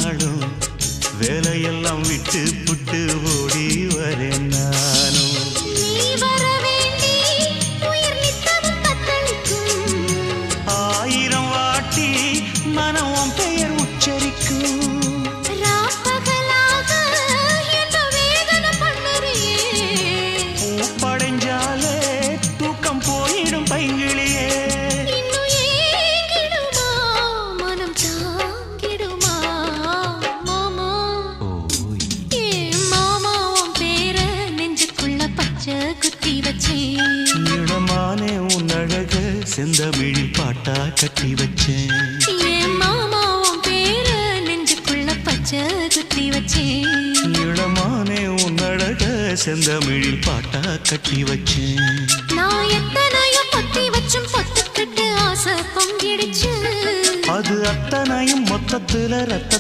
நாளும் வேலையெல்லாம் விட்டு புட்டு ஓடி வரேன் நானும். நீ வர வேண்டி உயிர் நித்தமும் தத்தளிக்கும். 1000 வாட்டி மனம் உன் பெயர் உச்சரிக்கும். ராப்பகலாக என்ன வேதனை பண்ணுறியே. பூப்படைஞ்சாலே தூக்கம் போயிடும் பைங்கிளியே. இன்னும் ஏங்கிடுமா மனம் தாங்கிடுமா மாமா. ஏ மாமா உன் பேர நெஞ்சுக்குள்ள பச்சை குத்தி வச்சேன். இடமானே உன் அழக செந்தமிழில் பாட்டா கட்டி வச்சேன். ஏ மாமா உன் பேர நெஞ்சுக்குள்ள பச்சை குத்தி வச்சேன். இடமானே உன் அழக செந்தமிழில் பாட்டா கட்டி வச்சேன். நான் எத்தனையோ பொத்தி வச்சும் பொத்துக்கிட்டு ஆசை பொங்கிடுச்சு. அது அத்தனையும் மொத்தத்துல ரத்தத்தை